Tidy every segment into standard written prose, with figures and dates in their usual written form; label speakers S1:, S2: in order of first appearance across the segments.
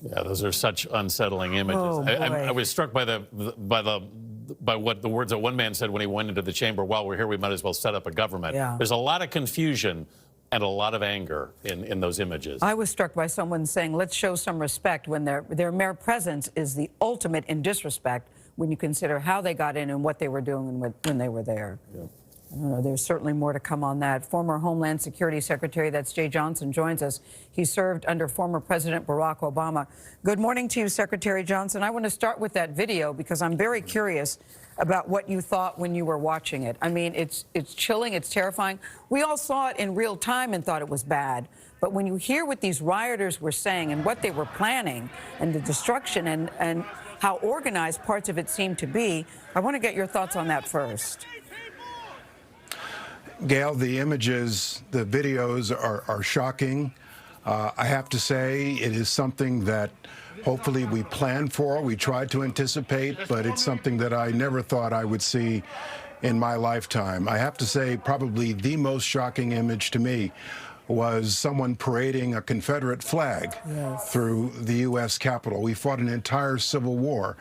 S1: Yeah, those are such unsettling images.
S2: Oh,
S1: I was struck by what the words that one man said when he went into the chamber. While we're here, we might as well set up a government.
S2: Yeah.
S1: There's a lot of confusion and a lot of anger in those images.
S2: I was struck by someone saying, let's show some respect when their mere presence is the ultimate in disrespect when you consider how they got in and what they were doing when they were there.
S1: Yeah.
S2: There's certainly more to come on that. Former Homeland Security Secretary, that's Jay Johnson, joins us. He served under former President Barack Obama. Good morning to you, Secretary Johnson. I want to start with that video because I'm very curious about what you thought when you were watching it. I mean, it's chilling, it's terrifying. We all saw it in real time and thought it was bad. But when you hear what these rioters were saying and what they were planning and the destruction and how organized parts of it seemed to be, I want to get your thoughts on that first.
S3: Gayle, the images, the videos are shocking. I have to say it is something that hopefully we planned for, we tried to anticipate, but it's something that I never thought I would see in my lifetime. I have to say probably the most shocking image to me was someone parading a Confederate flag through the U.S. Capitol. We fought an entire civil war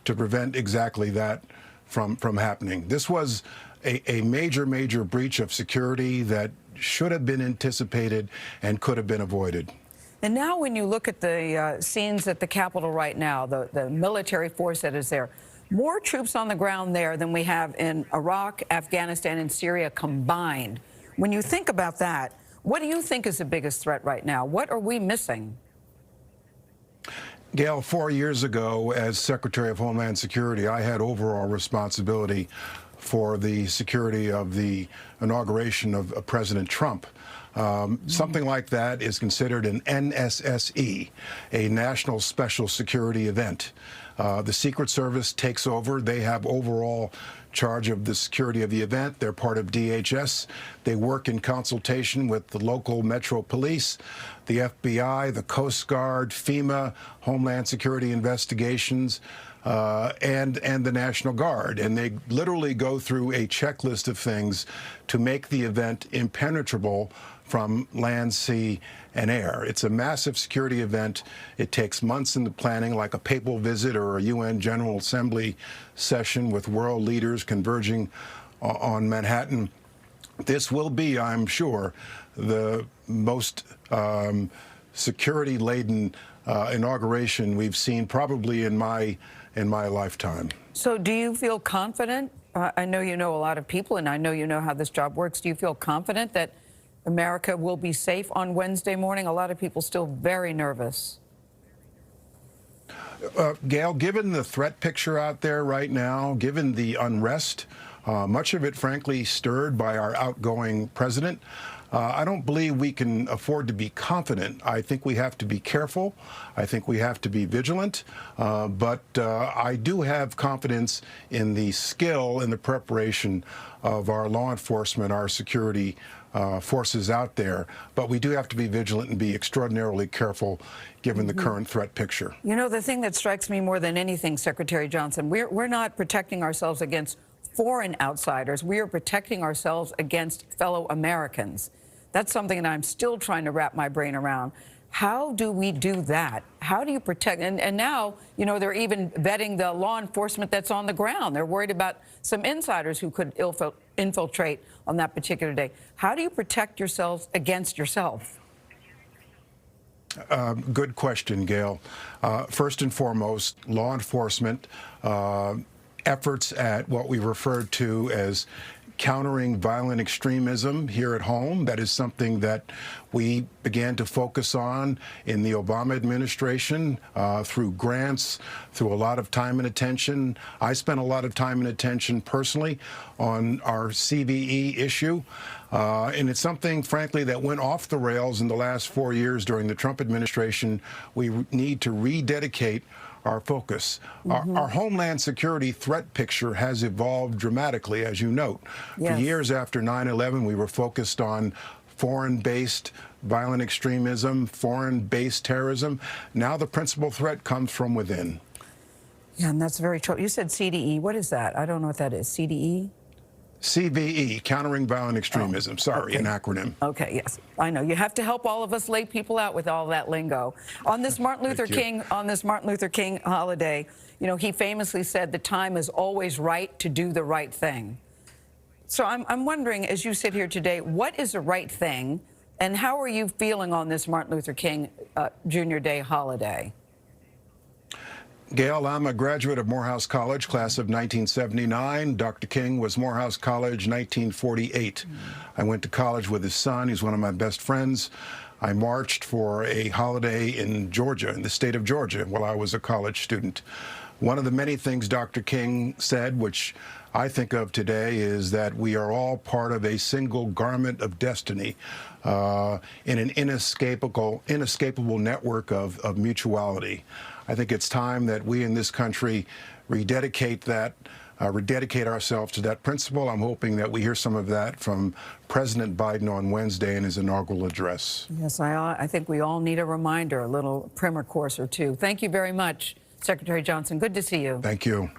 S3: to prevent exactly that from happening. This was a major breach of security that should have been anticipated and could have been avoided.
S2: And now when you look at the scenes at the Capitol right now, the military force that is there, more troops on the ground there than we have in Iraq, Afghanistan, and Syria combined. When you think about that, what do you think is the biggest threat right now? What are we missing?
S3: Gayle, 4 years ago, as Secretary of Homeland Security, I had overall responsibility for the security of the inauguration of President Trump. Something like that is considered an NSSE, a National Special Security Event. The Secret Service takes over. They have overall charge of the security of the event. They're part of DHS. They work in consultation with the local Metro Police, the FBI, the Coast Guard, FEMA, Homeland Security Investigations, and the National Guard. And they literally go through a checklist of things to make the event impenetrable from land, sea, and air. It's a massive security event. It takes months in the planning, like a papal visit or a UN General Assembly session with world leaders converging on Manhattan. This will be, I'm sure, the most security-laden inauguration we've seen probably in my lifetime.
S2: So do you feel confident? I know you know a lot of people, and I know you know how this job works. Do you feel confident that America will be safe on Wednesday morning? A lot of people still very nervous.
S3: Gayle, given the threat picture out there right now, given the unrest, much of it, frankly, stirred by our outgoing president, I don't believe we can afford to be confident. I think we have to be careful. I think we have to be vigilant. But I do have confidence in the skill and the preparation of our law enforcement, our security forces out there. But we do have to be vigilant and be extraordinarily careful given the current threat picture.
S2: You know, the thing that strikes me more than anything, Secretary Johnson, we're not protecting ourselves against foreign outsiders. We are protecting ourselves against fellow Americans. That's something that I'm still trying to wrap my brain around. How do we do that? How do you protect? And now, you know, they're even vetting the law enforcement that's on the ground. They're worried about some insiders who could infiltrate on that particular day. How do you protect yourselves against yourself?
S3: Good question, Gayle. First and foremost, law enforcement efforts at what we refer to as countering violent extremism here at home. That is something that we began to focus on in the Obama administration through grants, through a lot of time and attention. I spent a lot of time and attention personally on our CVE issue. And it's something, frankly, that went off the rails in the last 4 years during the Trump administration. We need to rededicate our focus. Our Homeland Security threat picture has evolved dramatically, as you note.
S2: Yes.
S3: For years after 9/11, we were focused on foreign-based violent extremism, foreign-based terrorism. Now the principal threat comes from within.
S2: Yeah, and that's very true. You said CDE. What is that? I don't know what that is. CDE?
S3: CVE, Countering Violent Extremism. Sorry,
S2: okay.
S3: an acronym.
S2: Okay, yes, I know. You have to help all of us lay people out with all that lingo. On this Martin Luther King holiday, you know, he famously said the time is always right to do the right thing. So I'm wondering, as you sit here today, what is the right thing, and how are you feeling on this Martin Luther King Jr. Day holiday?
S3: Gayle, I'm a graduate of Morehouse College, class of 1979. Dr. King was Morehouse College, 1948. I went to college with his son. He's one of my best friends. I marched for a holiday in Georgia, in the state of Georgia, while I was a college student. One of the many things Dr. King said, which I think of today, is that we are all part of a single garment of destiny in an inescapable network of mutuality. I think it's time that we in this country rededicate ourselves to that principle. I'm hoping that we hear some of that from President Biden on Wednesday in his inaugural address.
S2: Yes, I think we all need a reminder, a little primer course or two. Thank you very much, Secretary Johnson. Good to see you.
S3: Thank you.